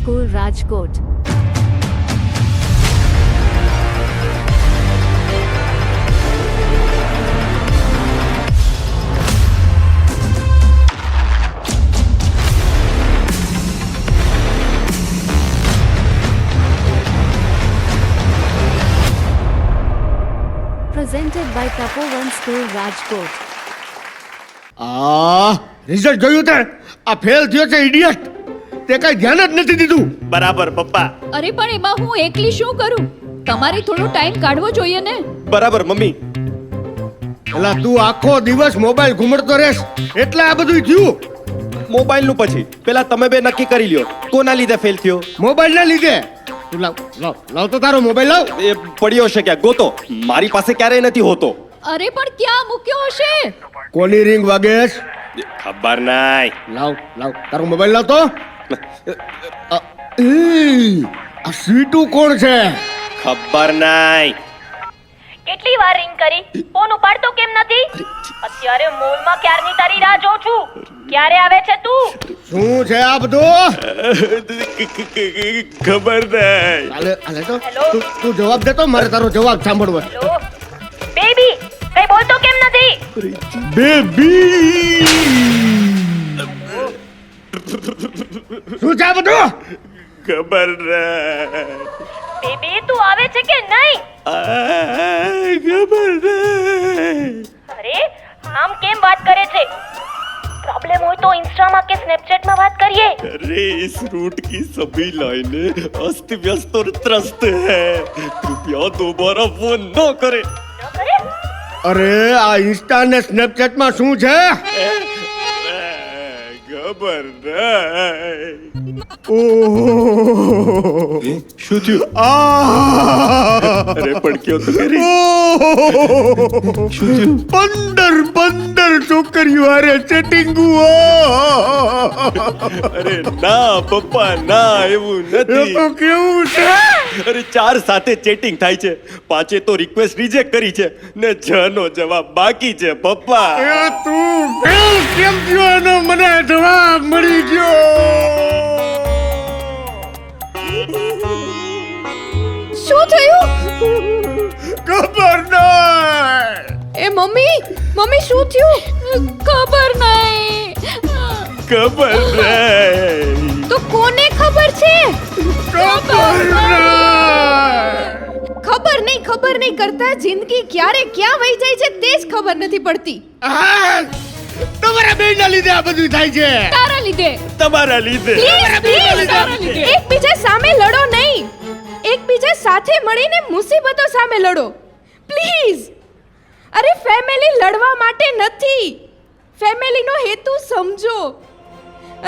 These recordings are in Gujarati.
School, Rajkot. Presented by Tapovan School, Rajkot. Result જોયું તે? આ ફેલ થયો છે ઇડિયટ. તે કઈ ધ્યાન જ નથી દીધું. બરાબર પપ્પા. અરે પણ એમાં હું એકલી શું કરું? તમારે થોડો ટાઈમ કાઢવો જોઈએ ને. બરાબર મમ્મી. એલા તું આખો દિવસ મોબાઈલ ઘુમડતો રહેશ એટલે આ બધું થયું. મોબાઈલ નું પછી પેલા તમે બે નક્કી કરી લ્યો કોના લીધે ફેલ થયો. મોબાઈલ ના લીધે. તું લાવ તો તારો મોબાઈલ લાવ. એ પડ્યો છે ક્યાં ગોતો. મારી પાસે ક્યારેય નથી હોતો. અરે પણ ક્યાં મૂક્યો હશે? કોની રિંગ વાગેશ? ખબર નાય. લાવ તારો મોબાઈલ લાવ તો. આ સીટુ કોણ છે? ખબર નાય. કેટલી વાર રિંગ કરી, ફોન ઉપાડતો કેમ નથી? અત્યારે મોલમાં ક્યારની તારી રાહ જોઉં છું. ક્યારે આવે છે તું? શું છે આ બધું? ખબર નાય. હાલે તો હેલો? તું જવાબ દે તો મારે તારો જવાબ સાંભળવો. હેલો બેબી, કઈ બોલતો કેમ નથી? બેબી શું છે આ બધું? ખબર નાય. બેબી તું આવે છે કે નહીં? ખબર નાય. અરે આમ કેમ વાત કરે છે? प्रॉब्लम हो तो इंस्टामा के स्नैपचैट में बात करिए. अरे इस रूट की सभी लाइनें अस्त व्यस्त और त्रस्त है. कृपया दोबारा फोन न करें. न करे? અરે આ ઇન્સ્ટા ને સ્નેપચેટ માં શું છે? ખબર નાય. ઓહ શું થયું? અરે પણ કયો તો ખરી. શું થયું? 15 છોકરીઓ હારે ચેટિંગ. અરે ના પપ્પા ના એવું એ તો નથી. કેવું છે? અરે 4 સાથે ચેટિંગ થાય છે. 5 તો રિક્વેસ્ટ રિજેક્ટ કરી છે ને 6 નો જવાબ બાકી છે પપ્પા. એ તું ફેલ કેમ થયો એનો મને જવાબ મળી ગયો. શું થયું? ખબર નહીં. એ મમ્મી શું થયું? ખબર નહીં. ખબર નાય. તો કોને ખબર છે? ખબર નહીં કરતા જિંદગી ક્યારે ક્યાં વહી જાય છે તે જ ખબર નથી પડતી. તમારા બેના લીધે આ બધું થાય છે. તારા લીધે. તમારા લીધે. એકબીજા સામે લડો નહીં. એકબીજા સાથે મળીને મુસીબતો સામે લડો પ્લીઝ. અરે ફેમિલી લડવા માટે નથી. ફેમિલીનો હેતુ સમજો.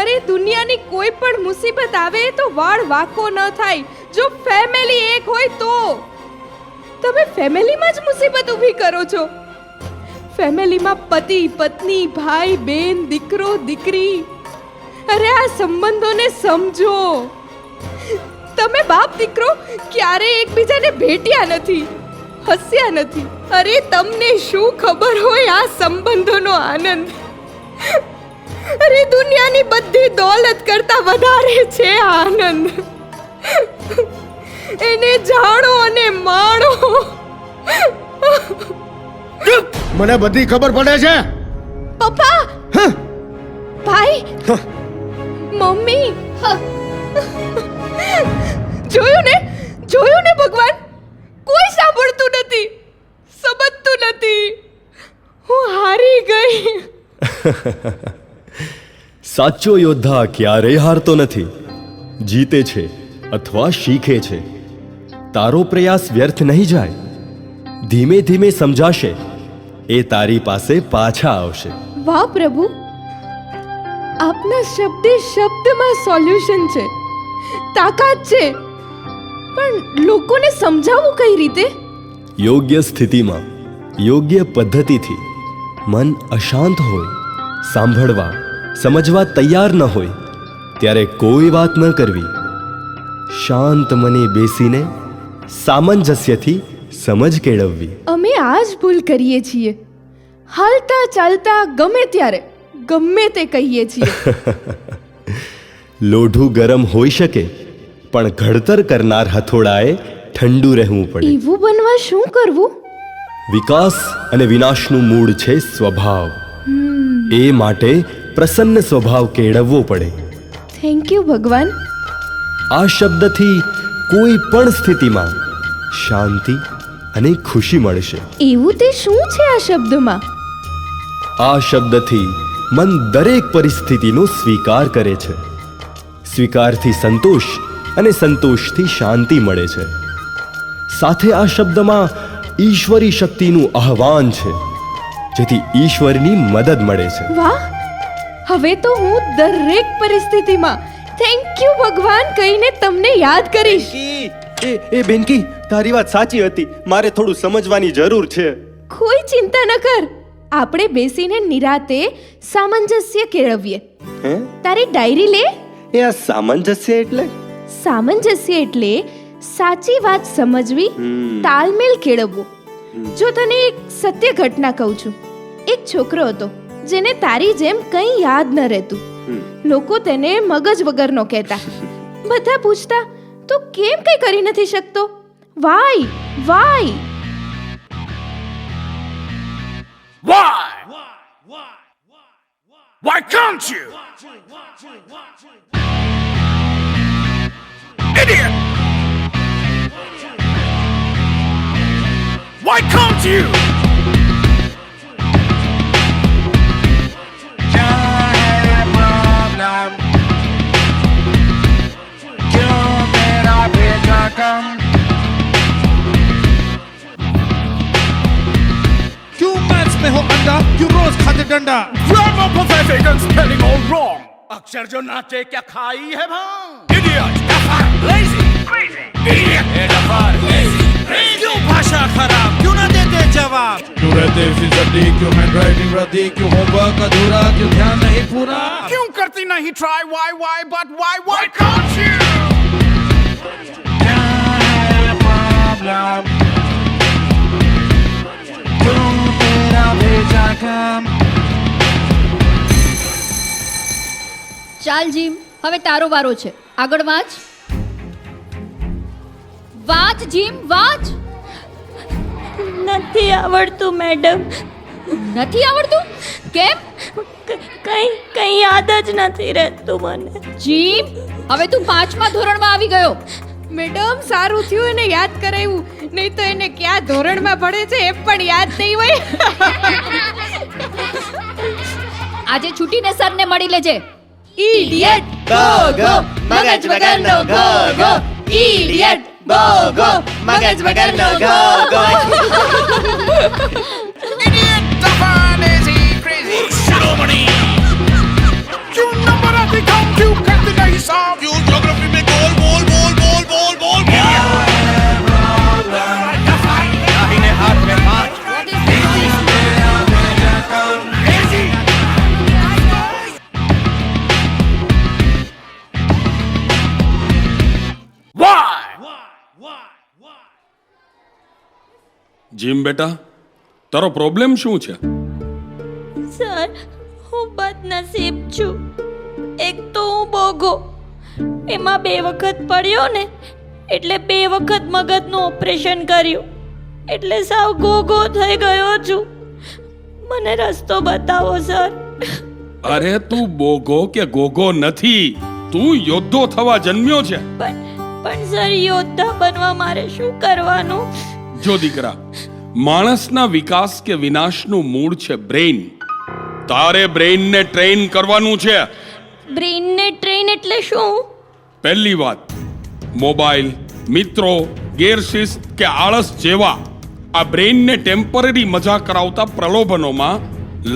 અરે દુનિયાની કોઈ પણ મુસીબત આવે તો વાળ વાકો ન થાય. જો ફેમિલી એક હોય તો. તમે ફેમિલીમાં જ મુસીબત ઊભી કરો છો. ફેમિલીમાં પતિ પત્ની ભાઈ બેન દીકરો દીકરી. અરે આ સંબંધોને સમજો. તમે બાપ દીકરો ક્યારેય એકબીજાને ભેટ્યા નથી, હસ્યા નથી. અરે તમને શું ખબર હોય આ સંબંધોનો આનંદ? અરે દુનિયાની બધી દોલત કરતા વધારે છે આનંદ. એને જાણો અને માણો. મને બધી ખબર પડે છે. પપ્પા, ભાઈ, મમ્મી, જોયું ને ભગવાન, કોઈ સાંભળતું નથી, સમજતું નથી. હું હારી ગઈ. સાચો યોદ્ધા ક્યારેય હારતો નથી. જીતે છે અથવા શીખે છે. તારો પ્રયાસ વ્યર્થ નહીં જાય. ધીમે ધીમે સમજાશે. એ તારી પાસે પાછા આવશે. વાહ પ્રભુ, આપના શબ્દે શબ્દમાં સોલ્યુશન છે, તાકાત છે. પણ લોકોને સમજાવવું કઈ રીતે? યોગ્ય સ્થિતિમાં, યોગ્ય પદ્ધતિથી. મન અશાંત હોય, સાંભળવા સમજવા તૈયાર ન હોય ત્યારે કોઈ વાત ન કરવી. શાંત મને બેસીને સામંજસ્યથી સમજ કેળવવી. અમે આ જ ભૂલ કરીએ છીએ. હાલતા ચાલતા ગમે ત્યારે ગમે તે કહીએ છીએ. લોઢું ગરમ હોઈ શકે પણ ઘડતર કરનાર હથોડાએ ઠંડુ રહેવું પડે. એવું બનવા શું કરવું? વિકાસ અને વિનાશનું મૂળ છે સ્વભાવ. એ માટે પ્રસન્ન સ્વભાવ કેળવવો પડે. થેન્ક યુ ભગવાન. આ શબ્દથી કોઈ પણ સ્થિતિમાં શાંતિ અને ખુશી મળશે. એવું તે શું છે આ શબ્દમાં? આ શબ્દથી મન દરેક પરિસ્થિતિનો સ્વીકાર કરે છે. સ્વીકારથી સંતોષ અને સંતોષથી શાંતિ મળે છે. સાથે આ શબ્દમાં ઈશ્વરી શક્તિનું આહવાન છે, જેથી ઈશ્વરની મદદ મળે છે. વાહ, હવે તો હું દરેક પરિસ્થિતિમાં થેન્ક યુ ભગવાન કહીને તમને યાદ કરીશ. એ બેનકી, તારી વાત સાચી હતી. મારે થોડું સમજવાની જરૂર છે. કોઈ ચિંતા ન કર, આપણે બેસીને નિરાતે સામંજસ્ય કેળવીએ. હે? તારી ડાયરી લે. એ આ સામંજસ્ય એટલે? સામંજસ્ય એટલે સાચી વાત સમજવી, તાલમેલ કેળવવો. જો તને એક સત્ય ઘટના કહું છું. એક છોકરો હતો જેને તારી જેમ કંઈ યાદ ન રહેતું. લોકો તેને મગજ વગરનો કહેતા. બધા પૂછતા, તું કેમ કંઈ કરી નથી શકતો? Why why. Why can't you? Idiot! Why can't you? क्यों मैथ्स में हो अंडा, क्यों रोज खाते डंडा? Grammar pathetic and spelling all wrong. अक्षर जो नाचे क्या खाई है भांग? Idiot! Dafar! Lazy! Crazy! Idiot! Dafar! Lazy! Crazy! क्यों भाषा खराब, क्यों ना देते जवाब? क्यों रहते उसी सदी, क्यों हैंडराइटिंग रद्दी, क्यों होमवर्क अधूरा, क्यों ध्यान नहीं पूरा? क्यों करती नहीं try? Why? But why can't you? क्या है प्रॉब्लम? क्यों तेरा भेजा काम? ચાલ જીમ, હવે તારો વારો છે. આગળ વાંચ. વાંચ જીમ, વાંચ. નથી આવડતું મેડમ. નથી આવડતું? કેમ? કંઈ યાદ જ નથી રહેતું મને. જીમ, હવે તું 5મા ધોરણમાં આવી ગયો. મેડમ, સારું થયું એને યાદ કરાવ્યું, નહીં તો એને ક્યાં ધોરણમાં ભણે છે એ પણ યાદ નહીં હોય. આજે છૂટીને સરને મળી લેજે. ઇડિયટ ગો ગો મગજ વગરનો go go. Idiot go go મગજ વગરનો go go. Idiot! Dafar! Lazy! Crazy! शिरोमणि! क्यों नंबर आते कम, क्यों करते नहीं साफ? क्यों ज्योग्राफी में गोल बोल बोल बोल बोल बोल? दफाई! दाहिने हाथ में 5. જીમ બેટા, તારો પ્રોબ્લેમ શું છે? સર, હું બદનસીબ છું. એક તો હું બોગો, એમાં 2 વખત પડ્યો ને, એટલે 2 વખત મગજનું ઓપરેશન કર્યું, એટલે સાવ ગોગો થઈ ગયો છું. મને રસ્તો બતાવો સર. અરે તું બોગો કે ગોગો નથી, તું યોદ્ધો થવા જન્મ્યો છે. પણ સર, યોદ્ધા બનવા મારે શું કરવાનું? જો દીકરા, માણસના વિકાસ કે વિનાશનું મૂળ છે બ્રેઇન. તારે બ્રેઇનને ટ્રેન કરવાનું છે. બ્રેઇનને ટ્રેન એટલે શું? પહેલી વાત, મોબાઈલ, મિત્રો, ગેરશિસ્ત કે આળસ જેવા આ બ્રેઇનને ટેમ્પરરી મજા કરાવતા પ્રલોભનોમાં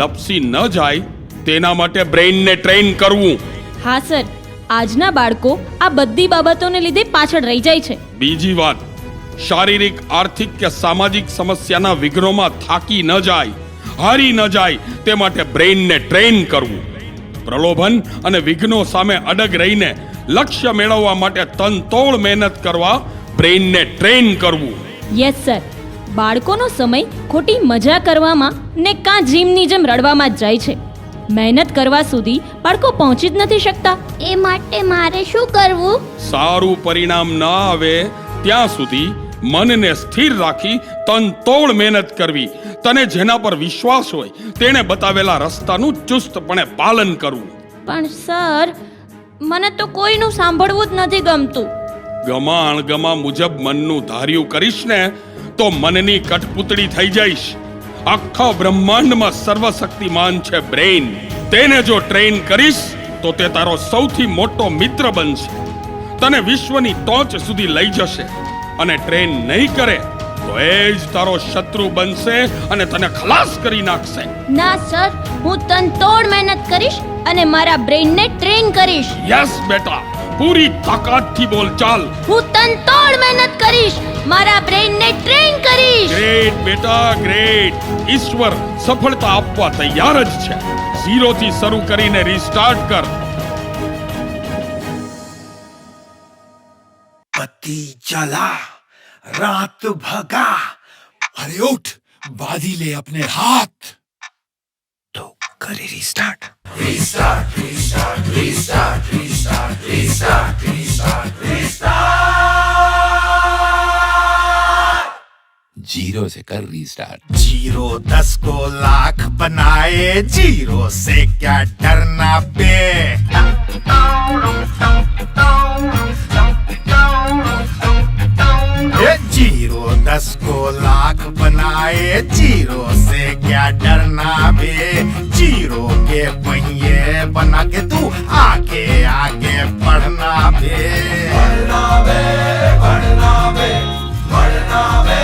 લપસી ન જાય તેના માટે બ્રેઇનને ટ્રેન કરવું. હા સર, આજના બાળકો આ બધી બાબતોને લીધે પાછળ રહી જાય છે. બીજી વાત, શારીરિક, આર્થિક કે સામાજિક સમસ્યાના વિઘ્નોમાં થાકી ન જાય, હારી ન જાય તે માટે બ્રેઇનને ટ્રેન કરવું. પ્રલોભન અને વિઘ્નો સામે અડગ રહીને લક્ષ્ય મેળવવા માટે તનતોડ મહેનત કરવા બ્રેઇનને ટ્રેન કરવું. યસ સર, બાળકોનો સમય ખોટી મજા કરવામાં ને કાં જીમની જેમ રડવામાં જ જાય છે. મહેનત કરવા સુધી બાળકો પહોંચી જ નથી શકતા. એ માટે મારે શું કરવું? સારું પરિણામ ન આવે ત્યાં સુધી મનને સ્થિર રાખી તનતોડ મહેનત કરવી. તને જેના પર વિશ્વાસ હોય તેણે બતાવેલા રસ્તાનું ચુસ્તપણે પાલન કરવું. પણ સર, મને તો કોઈનું સાંભળવું જ નથી ગમતું. ગમા મુજબ મનનું ધાર્યું કરીશ ને તો મનની કઠપૂતળી થઈ જઈશ. આખા બ્રહ્માંડમાં સર્વશક્તિમાન છે બ્રેઇન. તેને જો ટ્રેન કરીશ તો તે તારો સૌથી મોટો મિત્ર બનશે, તને વિશ્વની ટોચ સુધી લઈ જશે. અને ટ્રેન નહીં કરે તો એ જ તારો શત્રુ બનશે અને તને ખલાસ કરી નાખશે. ના સર, હું તનતોડ મહેનત કરીશ અને મારા બ્રેઇનને ટ્રેન કરીશ. યસ બેટા, પૂરી તાકાતથી બોલ ચાલ. હું તનતોડ મહેનત કરીશ, મારા બ્રેઇનને ટ્રેન કરીશ. ગ્રેટ બેટા ગ્રેટ. ઈશ્વર સફળતા આપવા તૈયાર જ છે. 0 થી શરૂ કરીને રીસ્ટાર્ટ કર. पति चला रात भगा, अरे उठ बांधी ले अपने हाथ, तो करे restart. Restart restart restart restart restart restart restart. 0 से कर रिस्टार्ट. 0 10 को लाख बनाए, 0 से क्या डरना बे. ये 0 10 को लाख बनाए, 0 से क्या डरना बे. 0 के पहिए बना के तू आगे आगे बढ़ना बे. बढ़ना बे बढ़ना बे बढ़ना बे.